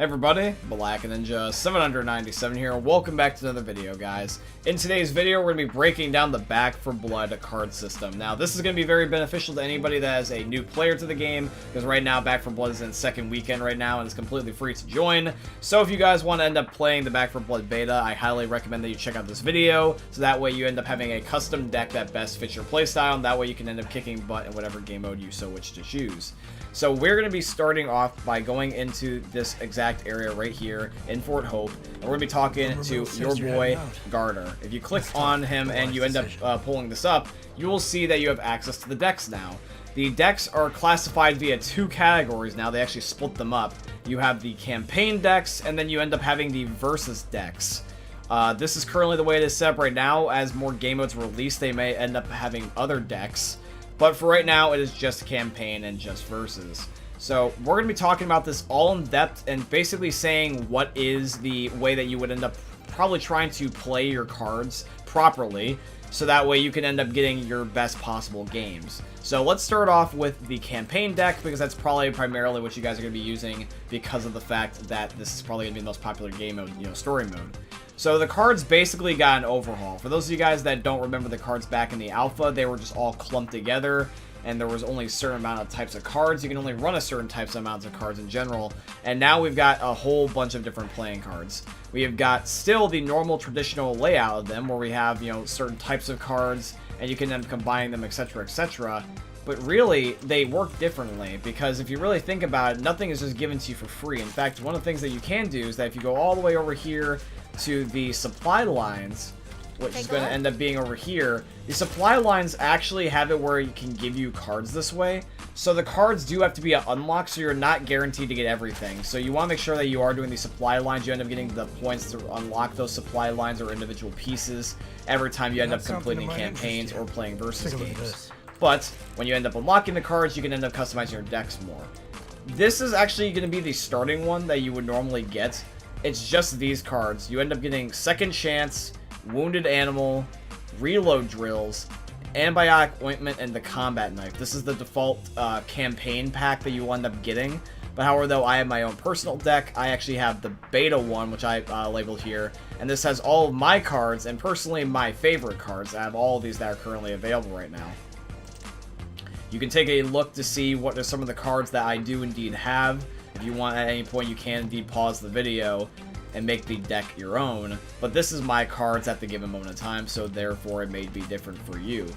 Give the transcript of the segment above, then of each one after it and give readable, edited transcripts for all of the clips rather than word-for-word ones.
Everybody, Black Ninja 797 here, and welcome back to another video, guys. In today's video, we're going to be breaking down the Back 4 Blood card system. Now, this is going to be very beneficial to anybody that is a new player to the game, because right now, Back 4 Blood is in second weekend right now, and it's completely free to join. So if you guys want to end up playing the Back 4 Blood beta, I highly recommend that you check out this video, so that way you end up having a custom deck that best fits your playstyle, and that way you can end up kicking butt in whatever game mode you so wish to choose. So we're going to be starting off by going into this exact area right here in Fort Hope, and we're going to be talking to your boy Garner. If you click on him and you end up pulling this up, you will see that you have access to the decks now. The decks are classified via two categories now. They actually split them up. You have the campaign decks, and then you end up having the versus decks. This is currently the way it is set up right now. As more game modes release, they may end up having other decks. But for right now, it is just campaign and just versus. So we're going to be talking about this all in depth and basically saying what is the way that you would end up probably trying to play your cards properly, so that way you can end up getting your best possible games. So let's start off with the campaign deck, because that's probably primarily what you guys are going to be using because of the fact that this is probably going to be the most popular game mode, story mode. So the cards basically got an overhaul. For those of you guys that don't remember the cards back in the alpha, they were just all clumped together, and there was only a certain amount of types of cards. You can only run a certain types of amounts of cards in general, and now we've got a whole bunch of different playing cards. We have got still the normal traditional layout of them, where we have, certain types of cards, and you can then combine them, etc., etc. But really, they work differently, because if you really think about it, nothing is just given to you for free. In fact, one of the things that you can do is that if you go all the way over here to the supply lines, which is going to end up being over here, the supply lines actually have it where you can give you cards this way. So the cards do have to be unlocked, so you're not guaranteed to get everything. So you want to make sure that you are doing the supply lines. You end up getting the points to unlock those supply lines or individual pieces every time you end up completing campaigns or playing versus games. But when you end up unlocking the cards, you can end up customizing your decks more. This is actually going to be the starting one that you would normally get. It's just these cards. You end up getting Second Chance, Wounded Animal, Reload Drills, Antibiotic Ointment, and the Combat Knife. This is the default campaign pack that you will end up getting. But however, though, I have my own personal deck. I actually have the beta one, which I labeled here. And this has all of my cards, and personally my favorite cards. I have all of these that are currently available right now. You can take a look to see what are some of the cards that I do indeed have. If you want, at any point, you can indeed pause the video and make the deck your own. But this is my cards at the given moment in time, so therefore it may be different for you.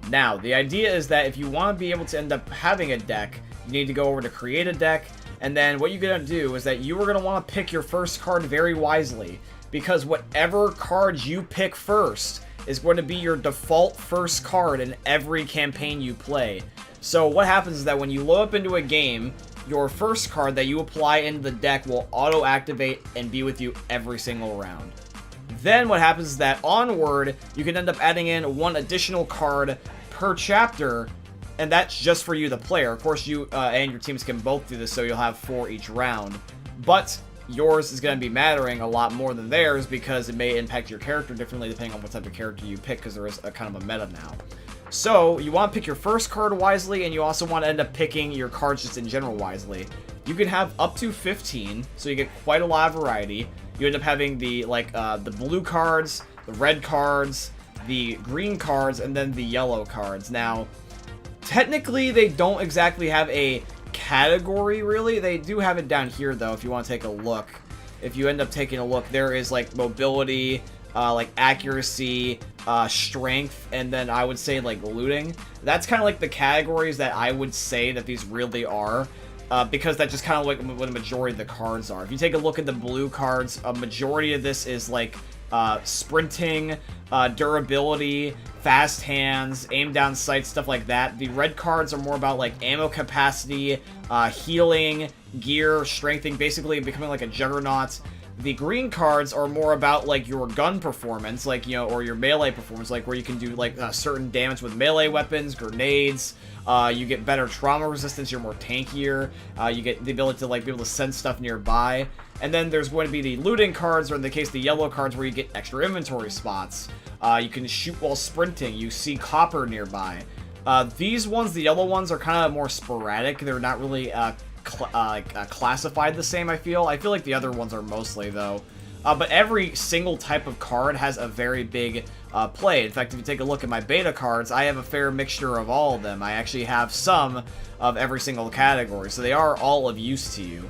Now, the idea is that if you want to be able to end up having a deck, you need to go over to create a deck, and then what you're going to do is that you are going to want to pick your first card very wisely, because whatever cards you pick first is going to be your default first card in every campaign you play. So what happens is that when you load up into a game, your first card that you apply into the deck will auto-activate and be with you every single round. Then what happens is that onward, you can end up adding in one additional card per chapter, and that's just for you, the player. Of course, you and your teams can both do this, so you'll have 4 each round. But yours is going to be mattering a lot more than theirs, because it may impact your character differently depending on what type of character you pick, because there is a kind of a meta now. So, you want to pick your first card wisely, and you also want to end up picking your cards just in general wisely. You can have up to 15, so you get quite a lot of variety. You end up having the blue cards, the red cards, the green cards, and then the yellow cards. Now, technically, they don't exactly have a category, really. They do have it down here, though, if you want to take a look. If you end up taking a look, there is, mobility, accuracy, strength, and then I would say looting. That's kind of the categories that I would say that these really are, because that's just kind of what a majority of the cards are. If you take a look at the blue cards, a majority of this is sprinting, durability, fast hands, aim down sight, stuff like that. The red cards are more about ammo capacity, healing, gear, strengthening, basically becoming a juggernaut. The green cards are more about your gun performance, or your melee performance, where you can do certain damage with melee weapons, grenades. You get better trauma resistance. You're more tankier. You get the ability to be able to send stuff nearby. And then there's going to be the looting cards, or in the case the yellow cards, where you get extra inventory spots. You can shoot while sprinting. You see copper nearby. These ones, the yellow ones, are kind of more sporadic. They're not really classified the same, I feel like the other ones are mostly, though. But every single type of card has a very big play. In fact, if you take a look at my beta cards, I have a fair mixture of all of them. I actually have some of every single category, so they are all of use to you.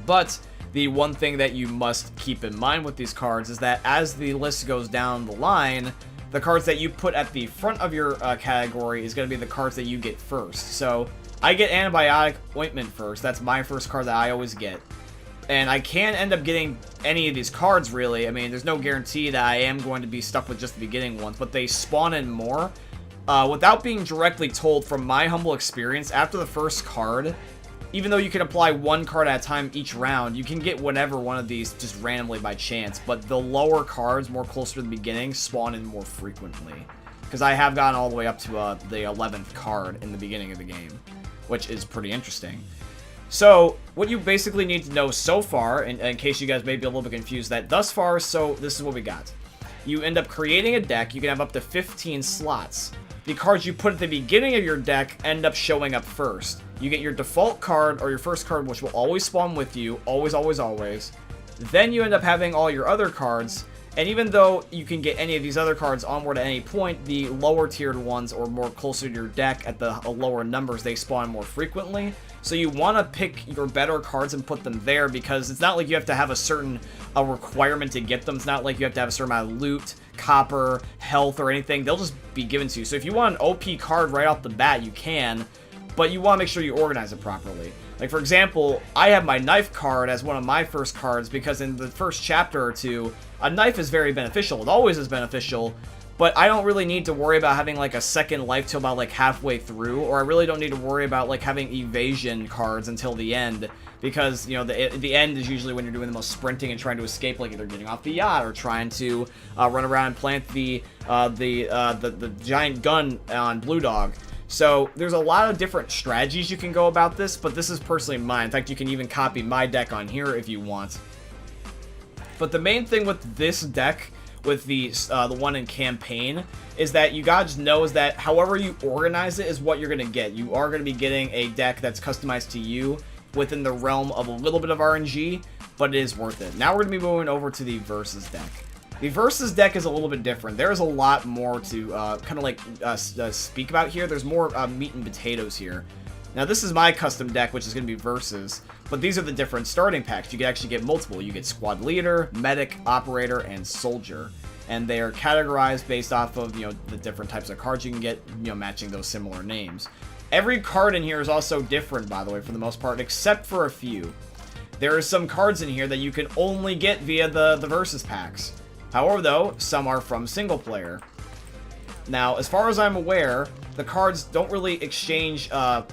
But the one thing that you must keep in mind with these cards is that as the list goes down the line, the cards that you put at the front of your category is going to be the cards that you get first. So I get Antibiotic Ointment first. That's my first card that I always get. And I can end up getting any of these cards, really. I mean, there's no guarantee that I am going to be stuck with just the beginning ones, but they spawn in more. Without being directly told, from my humble experience, after the first card, even though you can apply one card at a time each round, you can get whatever one of these just randomly by chance. But the lower cards, more closer to the beginning, spawn in more frequently. Because I have gotten all the way up to the 11th card in the beginning of the game, which is pretty interesting. So, what you basically need to know so far, in case you guys may be a little bit confused, that thus far, so this is what we got. You end up creating a deck. You can have up to 15 slots. The cards you put at the beginning of your deck end up showing up first. You get your default card or your first card, which will always spawn with you, always, always, always. Then you end up having all your other cards, and even though you can get any of these other cards onward at any point, the lower tiered ones or more closer to your deck at the lower numbers, they spawn more frequently. So you want to pick your better cards and put them there, because it's not like you have to have a certain requirement to get them. It's not like you have to have a certain amount of loot, copper, health, or anything. They'll just be given to you. So if you want an OP card right off the bat, you can, but you want to make sure you organize it properly. Like, for example, I have my knife card as one of my first cards because in the first chapter or two, a knife is very beneficial. It always is beneficial, but I don't really need to worry about having, like, a second life till about, like, halfway through, or I really don't need to worry about, like, having evasion cards until the end, because, you know, the end is usually when you're doing the most sprinting and trying to escape, like, either getting off the yacht or trying to run around and plant the giant gun on Blue Dog. So, there's a lot of different strategies you can go about this, but this is personally mine. In fact, you can even copy my deck on here if you want. But the main thing with this deck, with the one in campaign, is that you guys know is that however you organize it is what you're going to get. You are going to be getting a deck that's customized to you within the realm of a little bit of RNG, but it is worth it. Now we're going to be moving over to the Versus deck. The Versus deck is a little bit different. There's a lot more to kind of like speak about here. There's more meat and potatoes here. Now this is my custom deck, which is going to be Versus, but these are the different starting packs. You can actually get multiple. You get Squad Leader, Medic, Operator, and Soldier. And they are categorized based off of, you know, the different types of cards you can get, you know, matching those similar names. Every card in here is also different, by the way, for the most part, except for a few. There are some cards in here that you can only get via the Versus packs. However, though, some are from single player. Now, as far as I'm aware, the cards don't really exchange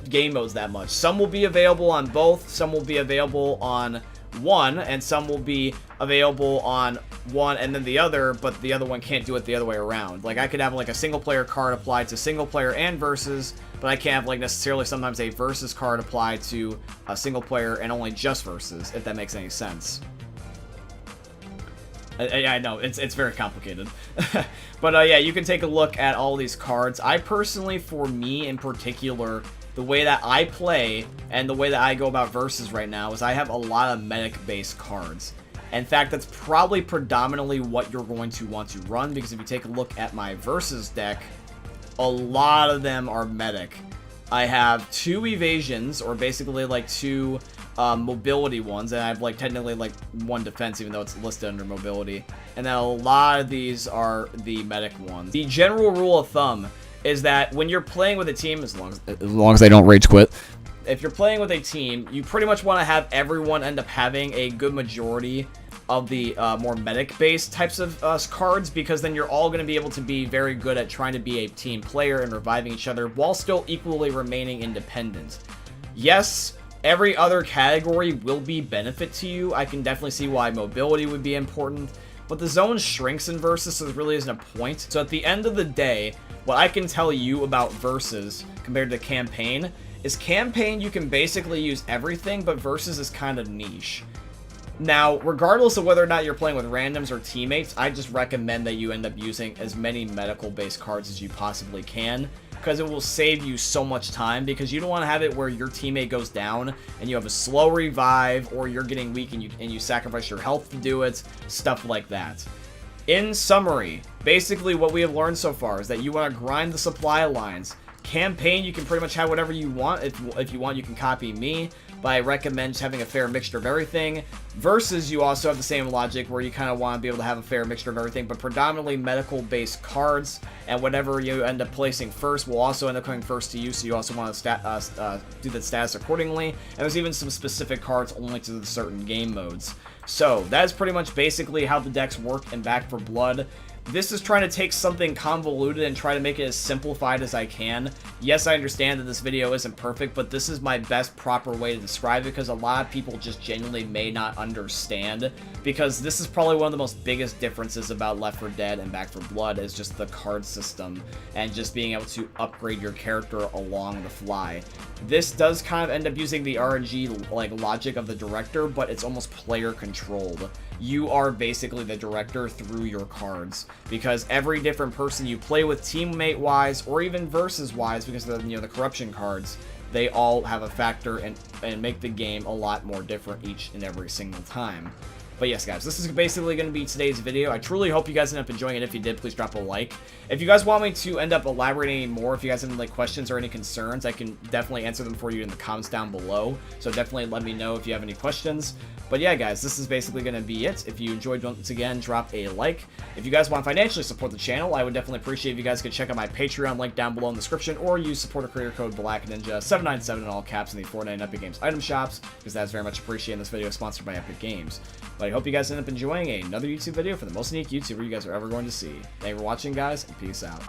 game modes that much. Some will be available on both, some will be available on one, and some will be available on one and then the other, but the other one can't do it the other way around. Like, I could have, like, a single player card applied to single player and Versus, but I can't have, like, necessarily sometimes a Versus card applied to a single player and only just Versus, if that makes any sense. I know, it's very complicated. But yeah, you can take a look at all these cards. I personally, for me in particular, the way that I play and the way that I go about Versus right now is I have a lot of medic-based cards. In fact, that's probably predominantly what you're going to want to run, because if you take a look at my Versus deck, a lot of them are medic. I have 2 evasions, or basically like 2 mobility ones, and I have like technically like 1 defense, even though it's listed under mobility. And then a lot of these are the medic ones. The general rule of thumb is that when you're playing with a team, as long as they don't rage quit, if you're playing with a team, you pretty much want to have everyone end up having a good majority of the more medic-based types of cards, because then you're all going to be able to be very good at trying to be a team player and reviving each other while still equally remaining independent. Yes, every other category will be benefit to you. I can definitely see why mobility would be important, but the zone shrinks in Versus, so there really isn't a point. So at the end of the day, what I can tell you about Versus compared to campaign is campaign you can basically use everything, but Versus is kind of niche. Now, regardless of whether or not you're playing with randoms or teammates, I just recommend that you end up using as many medical-based cards as you possibly can. because it will save you so much time, because you don't want to have it where your teammate goes down and you have a slow revive, or you're getting weak and you sacrifice your health to do it, stuff like that. In summary, basically what we have learned so far is that you want to grind the supply lines. Campaign, you can pretty much have whatever you want. If you want, you can copy me, but I recommend just having a fair mixture of everything. Versus, you also have the same logic where you kind of want to be able to have a fair mixture of everything, but predominantly medical-based cards, and whatever you end up placing first will also end up coming first to you, so you also want to do the status accordingly. And there's even some specific cards only to the certain game modes. So, that's pretty much basically how the decks work in Back 4 Blood. This is trying to take something convoluted and try to make it as simplified as I can. Yes, I understand that this video isn't perfect, but this is my best proper way to describe it, because a lot of people just genuinely may not understand, because this is probably one of the most biggest differences about Left 4 Dead and Back 4 Blood is just the card system and just being able to upgrade your character along the fly. This does kind of end up using the RNG like logic of the director, but it's almost player controlled. You are basically the director through your cards, because every different person you play with, teammate wise or even versus wise, because of the corruption cards, they all have a factor and make the game a lot more different each and every single time. But yes, guys, this is basically going to be today's video. I truly hope you guys end up enjoying it. If you did, please drop a like. If you guys want me to end up elaborating more, if you guys have any questions or any concerns, I can definitely answer them for you in the comments down below. So definitely let me know if you have any questions. But yeah, guys, this is basically going to be it. If you enjoyed, once again, drop a like. If you guys want to financially support the channel, I would definitely appreciate if you guys could check out my Patreon link down below in the description, or use supporter creator code BlackNinja797 in all caps in the Fortnite and Epic Games item shops, because that's very much appreciated. This video is sponsored by Epic Games. But I hope you guys end up enjoying another YouTube video for the most unique YouTuber you guys are ever going to see. Thank you for watching, guys, and peace out.